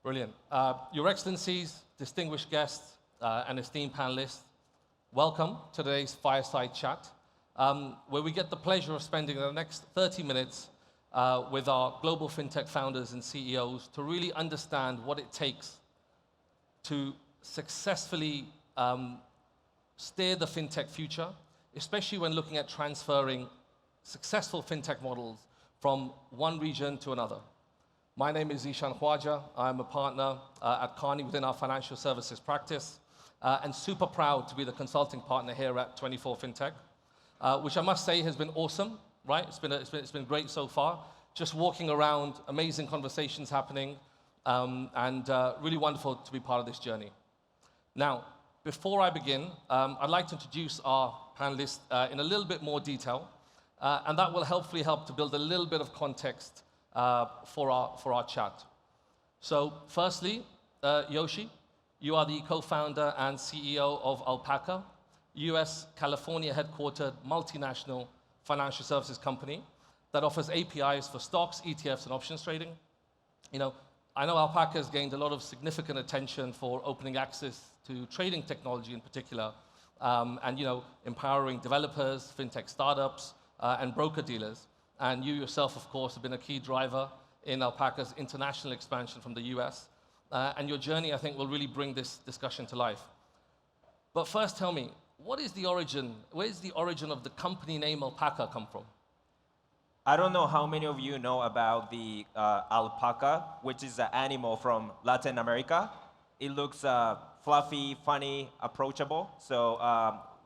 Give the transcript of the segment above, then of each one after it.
Brilliant. Your Excellencies, distinguished guests, and esteemed panelists, welcome to today's fireside chat, where we get the pleasure of spending the next 30 minutes with our global fintech founders and CEOs to really understand what it takes to successfully steer the fintech future, especially when looking at transferring successful fintech models from one region to another. My name is Zishan Khwaja. I'm a partner at Carney within our financial services practice, and super proud to be the consulting partner here at 24 Fintech, which I must say has been awesome, right? It's been great so far. Just walking around, amazing conversations happening, and really wonderful to be part of this journey. Now, before I begin, I'd like to introduce our panelists in a little bit more detail, and that will hopefully help to build a little bit of context for our chat. So firstly, Yoshi, you are the co-founder and CEO of Alpaca, US, California headquartered multinational financial services company that offers APIs for stocks, ETFs, and options trading. You know, I know Alpaca has gained a lot of significant attention for opening access to trading technology in particular, and empowering developers, fintech startups, and broker dealers. And you yourself, of course, have been a key driver in Alpaca's international expansion from the US. And your journey, I think, will really bring this discussion to life. But first, tell me, where is the origin of the company name Alpaca come from? I don't know how many of you know about the alpaca, which is an animal from Latin America. It looks fluffy, funny, approachable. So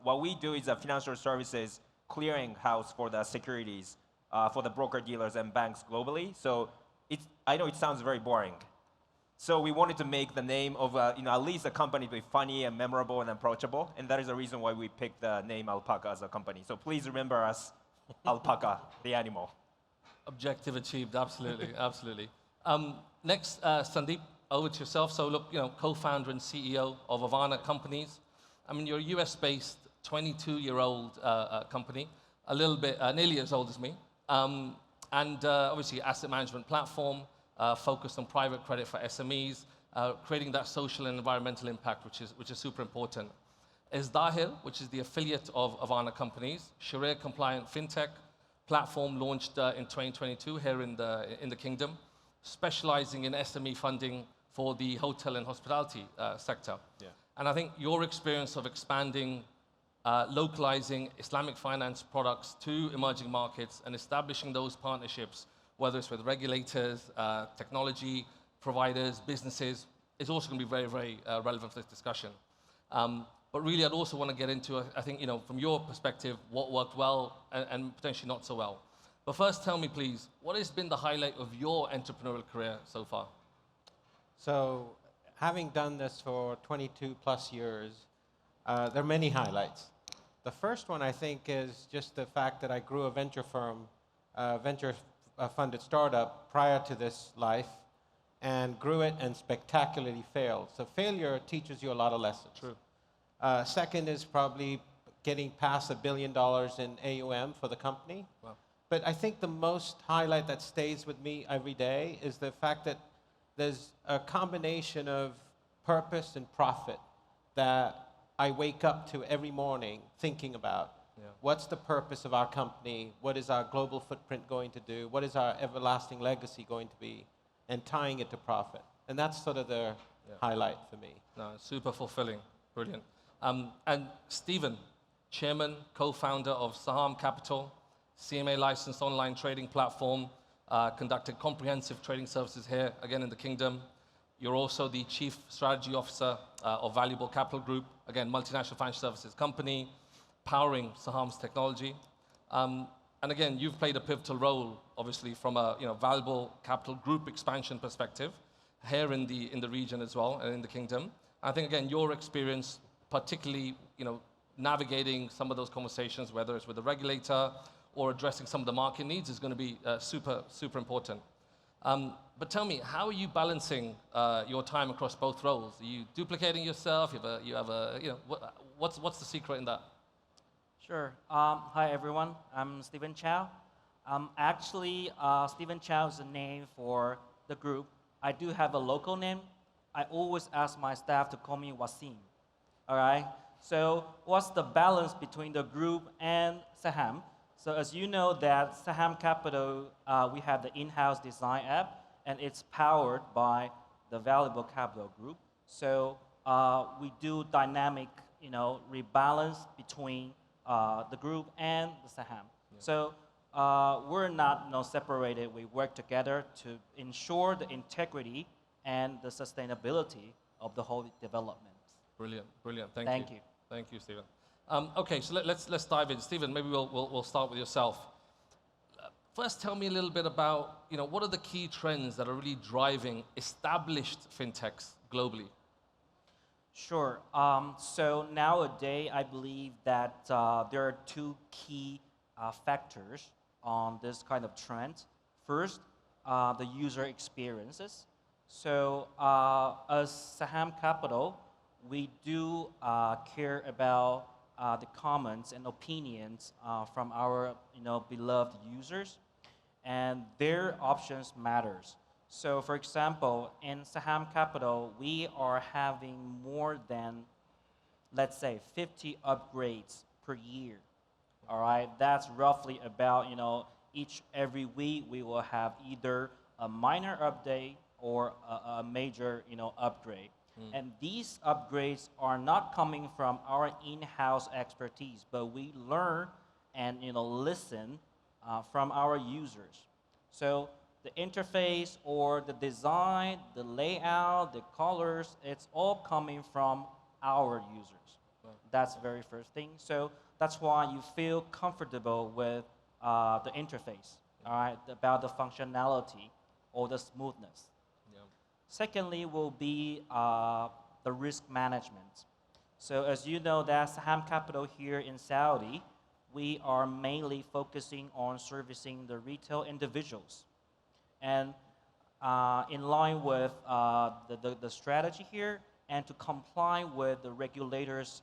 what we do is a financial services clearing house for the securities for the broker dealers and banks globally. So I know it sounds very boring. So we wanted to make the name of at least a company to be funny and memorable and approachable, and that is the reason why we picked the name Alpaca as a company. So please remember us, Alpaca, the animal. Objective achieved, absolutely, absolutely. Next, Sundip, over to yourself. So look, co-founder and CEO of Avana Companies. I mean, you're a US-based 22-year-old company, a little bit, nearly as old as me. And obviously asset management platform focused on private credit for SMEs, creating that social and environmental impact, which is super important. Is Dahir, which is the affiliate of Avana Companies, Sharia compliant fintech platform launched in 2022 here in the Kingdom, specializing in SME funding for the hotel and hospitality sector. Yeah. And I think your experience of expanding localizing Islamic finance products to emerging markets and establishing those partnerships, whether it's with regulators, technology providers, businesses, is also going to be very, very relevant for this discussion. But really, I'd also want to get into, I think, from your perspective, what worked well and potentially not so well. But first, tell me, please, what has been the highlight of your entrepreneurial career so far? So, having done this for 22 plus years, there are many highlights. The first one, I think, is just the fact that I grew a venture firm, venture-funded startup prior to this life, and grew it and spectacularly failed. So failure teaches you a lot of lessons. True. Second is probably getting past $1 billion in AUM for the company. Wow. But I think the most highlight that stays with me every day is the fact that there's a combination of purpose and profit that I wake up to every morning thinking about. Yeah. What's the purpose of our company? What is our global footprint going to do? What is our everlasting legacy going to be? And tying it to profit. And that's sort of the highlight for me. No, super fulfilling. Brilliant. And Stéphane, chairman, co-founder of Saham Capital, CMA licensed online trading platform, conducted comprehensive trading services here, again in the Kingdom. You're also the chief strategy officer of Valuable Capital Group, again, multinational financial services company, powering Saham's technology. And again, you've played a pivotal role, obviously, from a Valuable Capital Group expansion perspective here in the region as well, and in the Kingdom. I think, again, your experience, particularly, navigating some of those conversations, whether it's with the regulator or addressing some of the market needs, is going to be super, super important. But tell me, how are you balancing your time across both roles? Are you duplicating yourself? What's the secret in that? Sure. Hi, everyone. I'm Stephen Chow. Actually, Stephen Chow is the name for the group I do have a local name. I always ask my staff to call me Wasim. All right? So what's the balance between the group and Saham? So as you know that Saham Capital, we have the in-house design app, and it's powered by the Valuable Capital Group. So we do dynamic, rebalance between the group and the Saham. Yeah. So we're not separated. We work together to ensure the integrity and the sustainability of the whole development. Brilliant, brilliant. Thank you. Thank you, Stephen. Okay, so let's dive in. Stephen, maybe we'll start with yourself. First, tell me a little bit about what are the key trends that are really driving established fintechs globally? Sure. So nowadays, I believe that there are two key factors on this kind of trend. First, the user experiences. So as Saham Capital, we do care about the comments and opinions from our beloved users, and their options matters. So for example, in Saham Capital, we are having more than, let's say, 50 upgrades per year. All right, that's roughly about, every week we will have either a minor update or a major, upgrade. And these upgrades are not coming from our in-house expertise, but we learn and listen from our users. So the interface or the design, the layout, the colors, it's all coming from our users. Wow. That's the very first thing. So that's why you feel comfortable with the interface, all right, about the functionality or the smoothness. Secondly will be the risk management. So as you know, that Saham Capital here in Saudi, we are mainly focusing on servicing the retail individuals. And in line with the strategy here and to comply with the regulators'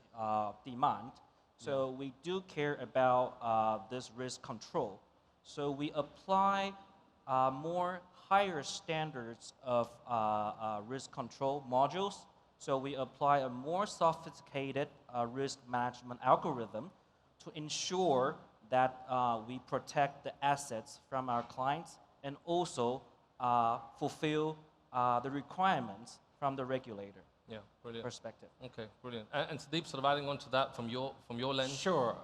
demand, so we do care about this risk control. So we apply more higher standards of risk control modules. So we apply a more sophisticated risk management algorithm to ensure that we protect the assets from our clients and also fulfill the requirements from the regulator. Yeah, brilliant. Perspective. Okay, brilliant. And Sahdeep, sort of adding on to that from your lens. Sure.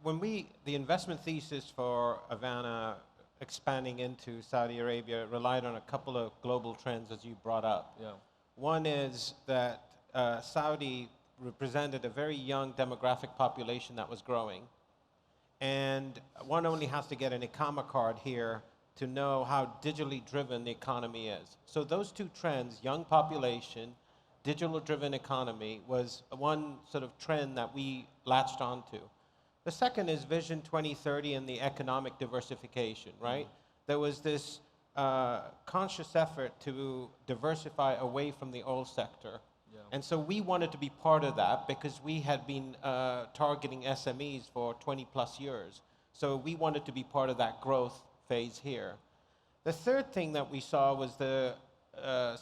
When the investment thesis for Havana expanding into Saudi Arabia relied on a couple of global trends, as you brought up. Yeah. One is that Saudi represented a very young demographic population that was growing. And one only has to get an Iqama card here to know how digitally driven the economy is. So those two trends, young population, digital driven economy, was one sort of trend that we latched onto. The second is Vision 2030 and the economic diversification, right? There was this conscious effort to diversify away from the oil sector. Yeah. And so we wanted to be part of that because we had been targeting SMEs for 20 plus years. So we wanted to be part of that growth phase here. The third thing that we saw was the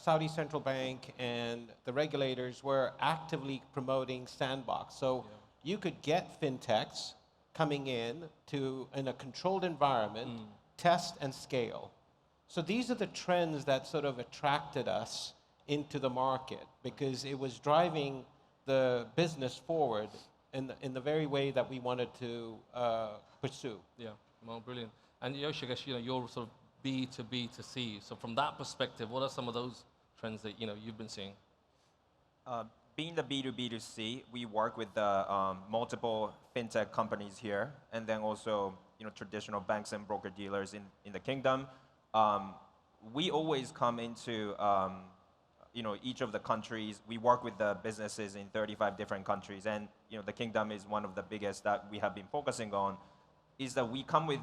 Saudi Central Bank and the regulators were actively promoting sandbox. So you could get fintechs coming in a controlled environment, test and scale. So these are the trends that sort of attracted us into the market because it was driving the business forward in the very way that we wanted to pursue. Yeah, well, brilliant. And Yoshi, I guess you're sort of B to B to C. So from that perspective, what are some of those trends that you've been seeing? Being the B2B2C, we work with the multiple fintech companies here, and then also traditional banks and broker dealers in the kingdom. We always come into each of the countries. We work with the businesses in 35 different countries, and the kingdom is one of the biggest that we have been focusing on. Is that we come with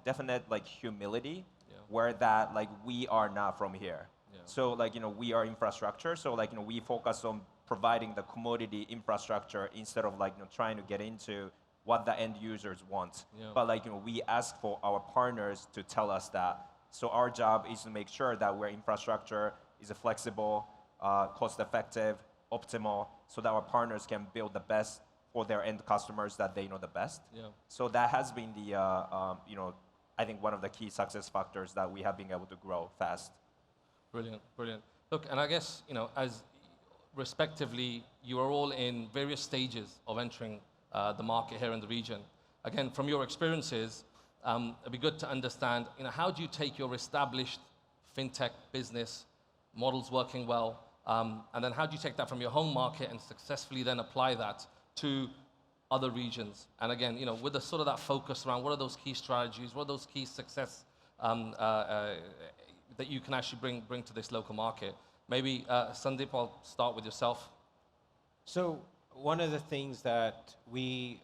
definite like humility, where that like we are not from here. Yeah. So like we are infrastructure. So like we focus on providing the commodity infrastructure instead of like trying to get into what the end users want. Yeah. But like we ask for our partners to tell us that. So our job is to make sure that our infrastructure is flexible, cost-effective, optimal, so that our partners can build the best for their end customers that they know the best. Yeah. So that has been the, I think one of the key success factors that we have been able to grow fast. Brilliant, brilliant. Look, and I guess, as respectively, you are all in various stages of entering the market here in the region. Again, from your experiences, it'd be good to understand, how do you take your established fintech business, models working well, and then how do you take that from your home market and successfully then apply that to other regions? And again, with a sort of that focus around what are those key strategies, what are those key success that you can actually bring to this local market. Maybe, Sundip, I'll start with yourself. So one of the things that we,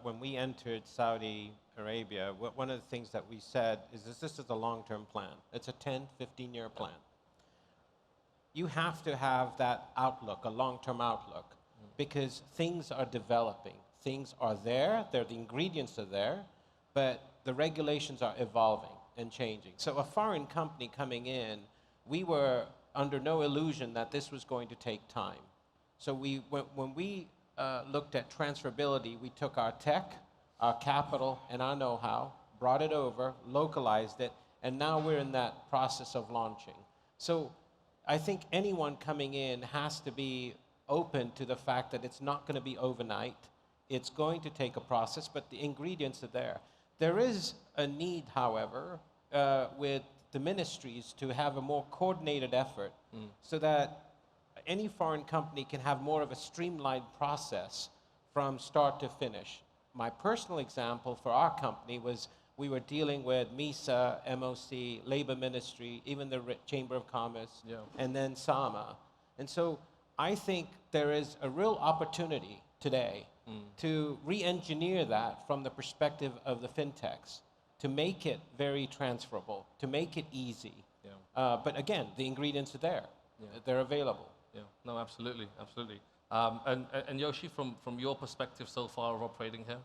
when we entered Saudi Arabia, one of the things that we said is this is a long-term plan. It's a 10, 15-year plan. You have to have that outlook, a long-term outlook, because things are developing. Things are there, the ingredients are there, but the regulations are evolving and changing. So a foreign company coming in, we were under no illusion that this was going to take time. So when we looked at transferability, we took our tech, our capital, and our know-how, brought it over, localized it, and now we're in that process of launching. So I think anyone coming in has to be open to the fact that it's not going to be overnight. It's going to take a process, but the ingredients are there. There is a need, however, with the ministries to have a more coordinated effort so that any foreign company can have more of a streamlined process from start to finish. My personal example for our company was we were dealing with MISA, MOC, Labor Ministry, even the Chamber of Commerce, and then SAMA. And so I think there is a real opportunity today to re-engineer that from the perspective of the fintechs, to make it very transferable, to make it easy. But again, the ingredients are there. They're available. Yeah, no, absolutely, absolutely. And Yoshi, from your perspective so far of operating here?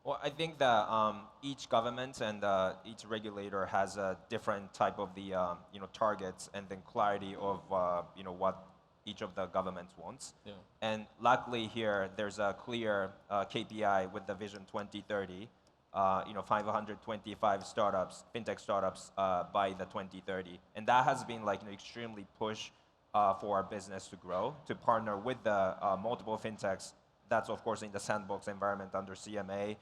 Well, I think that each government and each regulator has a different type of the targets and then clarity of what each of the governments wants. And luckily here, there's a clear KPI with the Vision 2030. 525 startups, fintech startups by the 2030, and that has been extremely push for our business to grow, to partner with the multiple fintechs. That's of course in the sandbox environment under CMA.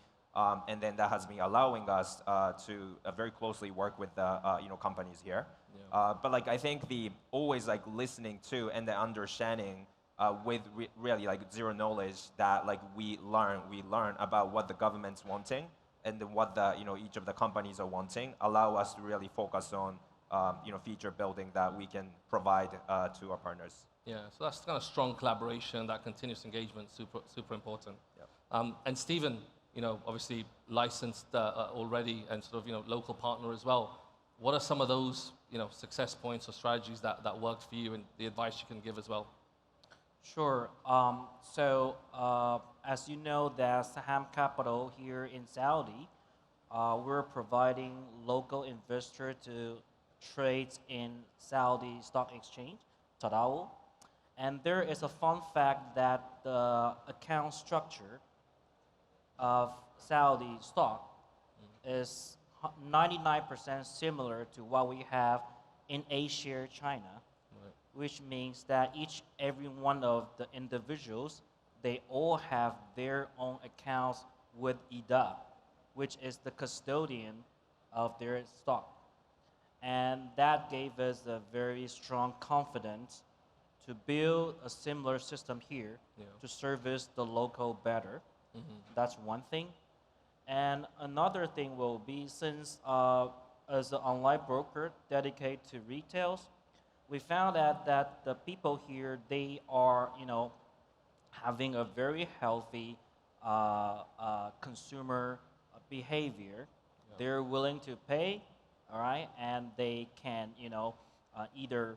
And then that has been allowing us to very closely work with the companies here. But I think the always listening to and the understanding with really zero knowledge that we learn about what the government's wanting and then what the each of the companies are wanting, allow us to really focus on feature building that we can provide to our partners. Yeah, so that's kind of strong collaboration, that continuous engagement, super important. And Stéphane, obviously licensed already and sort of, local partner as well. What are some of those, success points or strategies that worked for you and the advice you can give as well? Sure. As you know, that Saham Capital here in Saudi, we're providing local investors to trade in Saudi Stock Exchange, Tadawul. And there is a fun fact that the account structure of Saudi stock is 99% similar to what we have in A-share China, which means that every one of the individuals, they all have their own accounts with IDA, which is the custodian of their stock. And that gave us a very strong confidence to build a similar system here to service the local better. That's one thing. And another thing will be, since as an online broker dedicated to retails, we found out that the people here, they are, having a very healthy consumer behavior. They're willing to pay, all right, and they can, either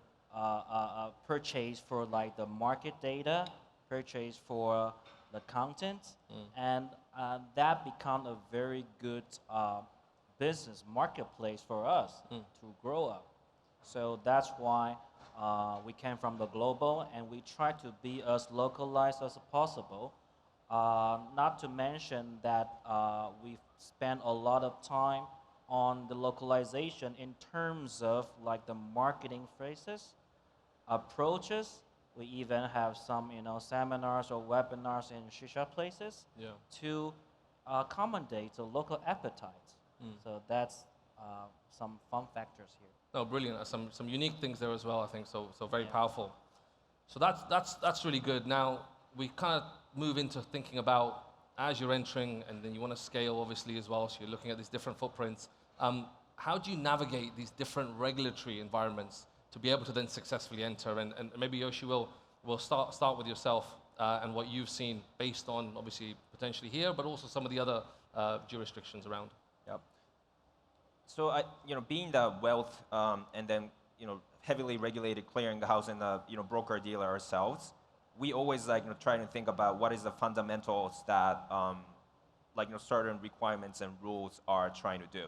purchase for the market data, purchase for the content, and that become a very good business marketplace for us to grow up. So that's why we came from the global, and we try to be as localized as possible. Not to mention that we've spent a lot of time on the localization in terms of like the marketing phrases, approaches. We even have some, seminars or webinars in shisha places to accommodate the local appetite. So that's some fun factors here. No, brilliant. Some unique things there as well, I think. So very powerful. So that's really good. Now we kind of move into thinking about as you're entering, and then you want to scale obviously as well. So you're looking at these different footprints. How do you navigate these different regulatory environments to be able to then successfully enter? And maybe Yoshi will start with yourself and what you've seen based on obviously potentially here, but also some of the other jurisdictions around. Yep. So, being the wealth and then, heavily regulated clearinghouse and the, broker dealer ourselves, we always try to think about what is the fundamentals that, certain requirements and rules are trying to do.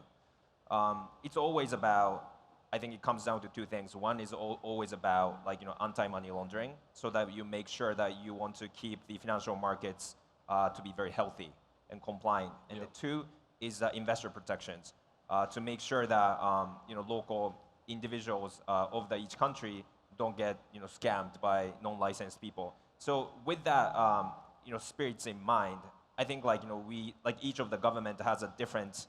It's always about, I think it comes down to two things. One is always about anti-money laundering, so that you make sure that you want to keep the financial markets to be very healthy and compliant. And the two is investor protections, to make sure that local individuals of each country don't get scammed by non-licensed people. So with that spirits in mind, I think we each of the government has a different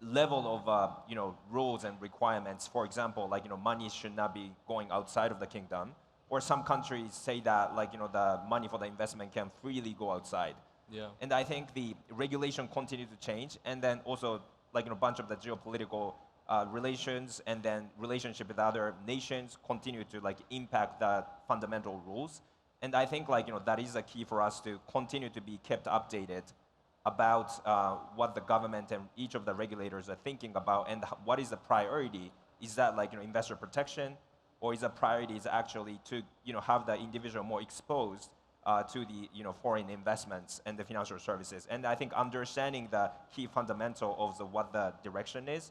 level of rules and requirements. For example, money should not be going outside of the kingdom, or some countries say that the money for the investment can freely go outside. Yeah. And I think the regulation continue to change, and then also a bunch of the geopolitical relations and then relationship with other nations continue to impact the fundamental rules. And I think that is a key for us to continue to be kept updated about what the government and each of the regulators are thinking about, and what is the priority. Is that investor protection, or is the priority is actually to have the individual more exposed to the foreign investments and the financial services. And I think understanding the key fundamental of what the direction is,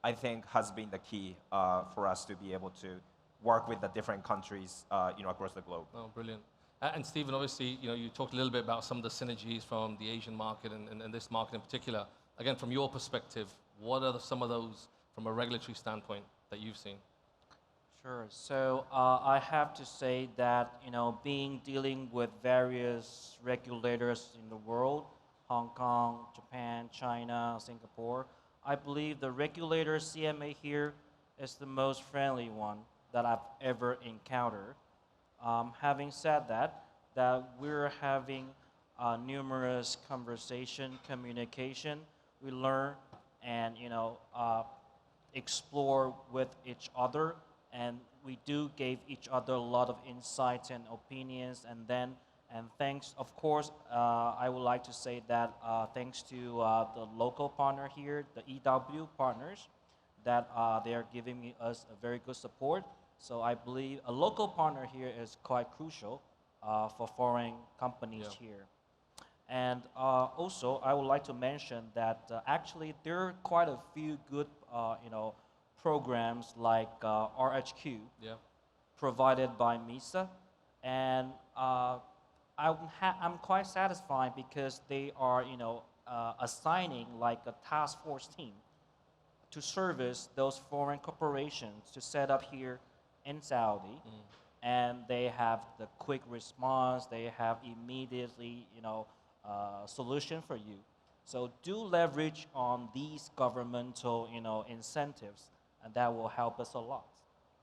I think has been the key for us to be able to work with the different countries across the globe. Oh, brilliant. And Stephen, obviously, you talked a little bit about some of the synergies from the Asian market and this market in particular. Again, from your perspective, what are some of those from a regulatory standpoint that you've seen? Sure. So I have to say that dealing with various regulators in the world, Hong Kong, Japan, China, Singapore, I believe the regulator CMA here is the most friendly one that I've ever encountered. Having said that we're having numerous communication. We learn and explore with each other. And we do give each other a lot of insights and opinions. And thanks, of course, I would like to say that thanks to the local partner here, the EW partners, that they are giving us a very good support. So I believe a local partner here is quite crucial for foreign companies here. And also, I would like to mention that actually there are quite a few good, programs like RHQ, provided by MISA, and I'm quite satisfied because they are, assigning a task force team to service those foreign corporations to set up here in Saudi, and they have the quick response. They have immediately, solution for you. So do leverage on these governmental, incentives, and that will help us a lot.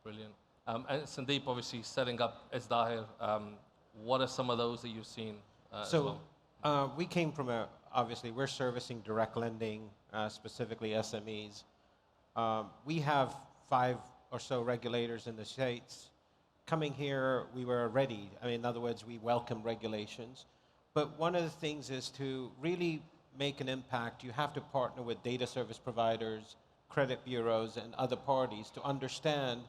Brilliant. And Sandip, obviously setting up Esdahir, what are some of those that you've seen as well? We came from obviously we're servicing direct lending, specifically SMEs. We have 5 or so regulators in the States. Coming here, we were ready. In other words, we welcome regulations. But one of the things is to really make an impact, you have to partner with data service providers, credit bureaus, and other parties to understand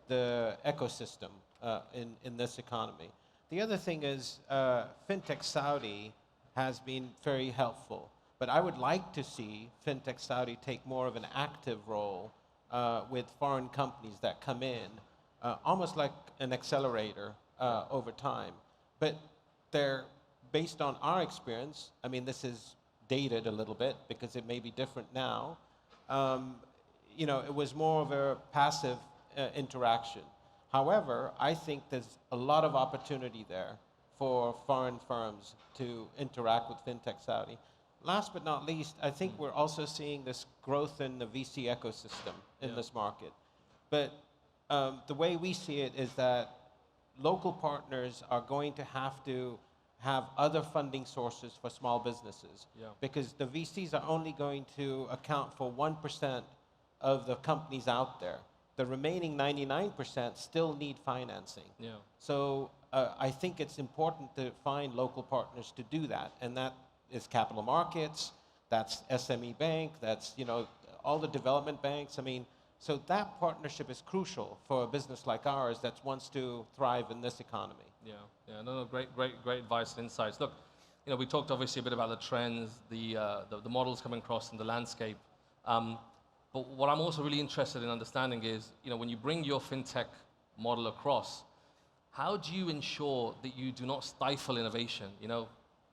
the ecosystem in this economy. The other thing is FinTech Saudi has been very helpful. But I would like to see FinTech Saudi take more of an active role with foreign companies that come in, almost like an accelerator over time. But they're, based on our experience, I mean, this is dated a little bit because it may be different now. You know, it was more of a passive interaction. However, I think there's a lot of opportunity there for foreign firms to interact with FinTech Saudi. Last but not least, I think we're also seeing this growth in the VC ecosystem in this market. But the way we see it is that local partners are going to have other funding sources for small businesses. Because the VCs are only going to account for 1% of the companies out there. The remaining 99% still need financing. So I think it's important to find local partners to do that, and that is capital markets, that's SME bank, that's, you know, all the development banks. I mean, so that partnership is crucial for a business like ours that wants to thrive in this economy. No, great advice and insights. Look, you know, we talked obviously a bit about the trends, the models coming across in the landscape. But what I'm also really interested in understanding is, you know, when you bring your fintech model across, how do you ensure that you do not stifle innovation? You know,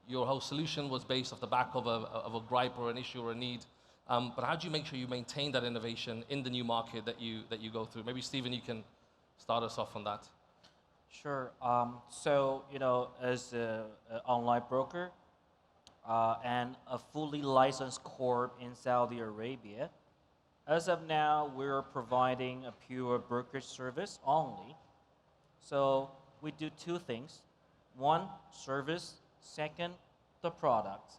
your whole solution was based off the back of a gripe or an issue or a need. But how do you make sure you maintain that innovation in the new market that you go through? Maybe Stéphane, you can start us off on that. Sure. So, you know, as an online broker and a fully licensed corp in Saudi Arabia, as of now, we're providing a pure brokerage service only. So we do two things. One, service. Second, the products.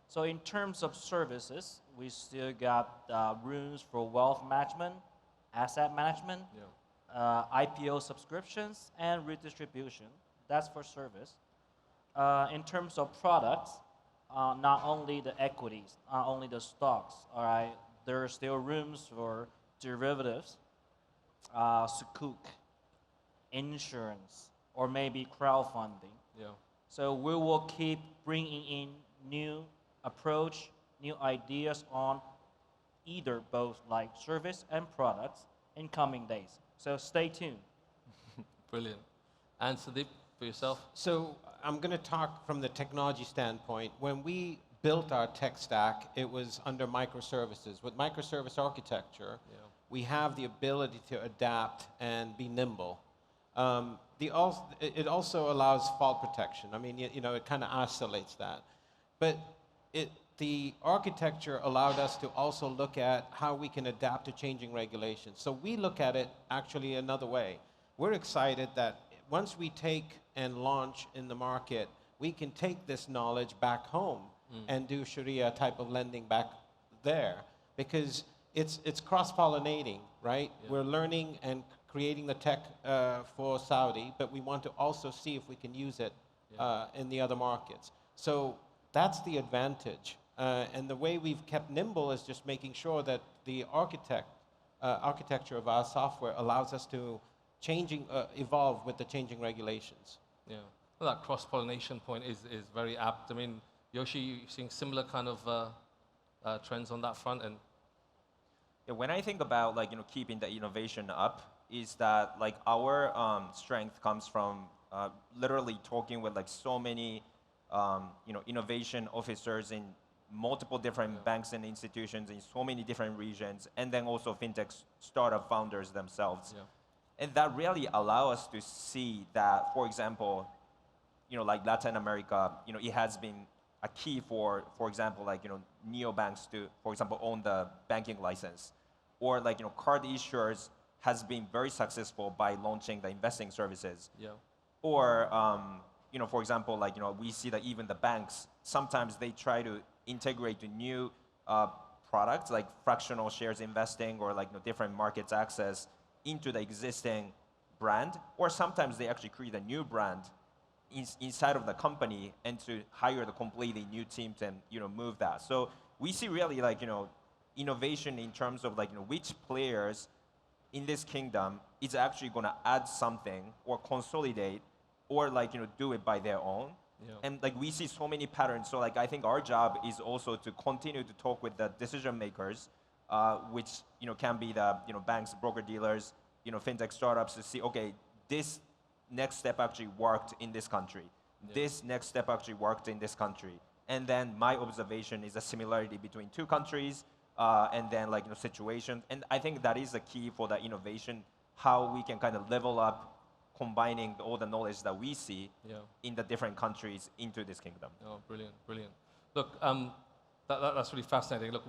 So in terms of services, we still got rooms for wealth management, asset management, IPO subscriptions, and redistribution. That's for service. In terms of products, not only the equities, not only the stocks, all right, there are still rooms for derivatives, sukuk, insurance, or maybe crowdfunding. So we will keep bringing in new approach, new ideas on either both like service and products in coming days. So stay tuned. Brilliant. And Sandip, for yourself? So I'm going to talk from the technology standpoint. When we built our tech stack, it was under microservices. With microservice architecture, we have the ability to adapt and be nimble. It also allows fault protection. I mean, you know, it kind of isolates that. But the architecture allowed us to also look at how we can adapt to changing regulations. So we look at it actually another way. We're excited that once we take and launch in the market, we can take this knowledge back home and do Sharia type of lending back there, because it's cross-pollinating, right? We're learning and creating the tech for Saudi, but we want to also see if we can use it in the other markets. So that's the advantage. And the way we've kept nimble is just making sure that the architecture of our software allows us to evolve with the changing regulations. Well, that cross-pollination point is very apt. I mean, Yoshi, you seeing similar kind of trends on that front? And when I think about, like, you know, keeping the innovation up, is that, like, our strength comes from literally talking with, like, so many you know, innovation officers in multiple different banks and institutions in so many different regions, and then also fintech startup founders themselves. And that really allow us to see that, for example, you know, like Latin America, you know, it has been a key for example, like, you know, neobanks to, for example, own the banking license. Or, like, you know, card issuers has been very successful by launching the investing services. Or, you know, for example, like, you know, we see that even the banks, sometimes they try to integrate to new products like fractional shares investing or, like, you know, different markets access into the existing brand. Or sometimes they actually create a new brand inside of the company and to hire the completely new team to, you know, move that. So we see really, like, you know, innovation in terms of, like, you know, which players in this kingdom is actually going to add something or consolidate or, like, you know, do it by their own. Yeah. And like we see so many patterns. So like I think our job is also to continue to talk with the decision makers, which can be the banks, broker dealers, fintech startups, to see, okay, this next step actually worked in this country. Yeah. This next step actually worked in this country. And then my observation is a similarity between two countries, and then like situations. And I think that is the key for the innovation, how we can kind of level up, combining all the knowledge that we see in the different countries into this kingdom. Oh, brilliant, brilliant. Look, that's really fascinating. Look,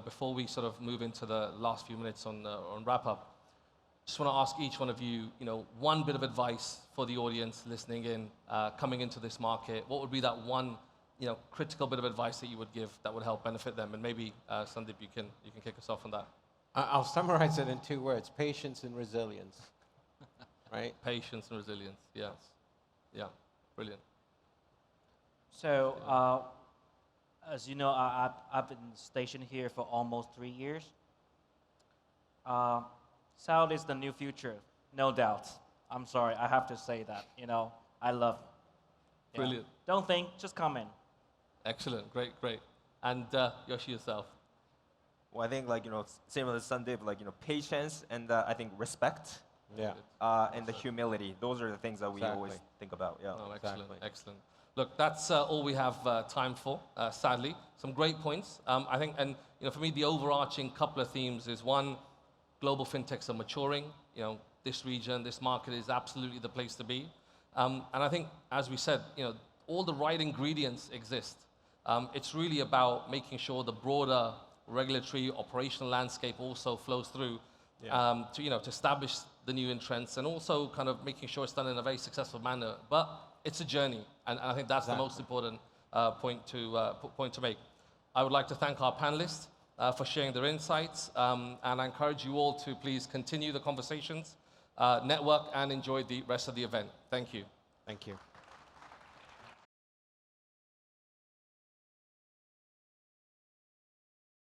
before we sort of move into the last few minutes on wrap up, just want to ask each one of you, one bit of advice for the audience listening in, coming into this market. What would be that one, critical bit of advice that you would give that would help benefit them? And maybe, Sandip, you can kick us off on that. I'll summarize it in 2 words: patience and resilience. Right? Patience and resilience. Yes. Yeah. Brilliant. So, as you know, I've been stationed here for almost 3 years. South is the new future, no doubt. I'm sorry, I have to say that. I love it. Brilliant. Don't think, just come in. Excellent. Great, great. And Yoshi, yourself. Well, I think similar to Sandip, patience and I think respect. Yeah. And the humility. Those are the things that we always think about. Yeah. Oh, excellent, excellent. Look, that's all we have time for, sadly. Some great points. I think, and for me, the overarching couple of themes is one, global fintechs are maturing. This region, this market is absolutely the place to be. And I think, as we said, all the right ingredients exist. It's really about making sure the broader regulatory operational landscape also flows through to establish the new entrants, and also kind of making sure it's done in a very successful manner. But it's a journey, and I think that's the most important point to make. I would like to thank our panelists for sharing their insights, and I encourage you all to please continue the conversations, network, and enjoy the rest of the event. Thank you. Thank you.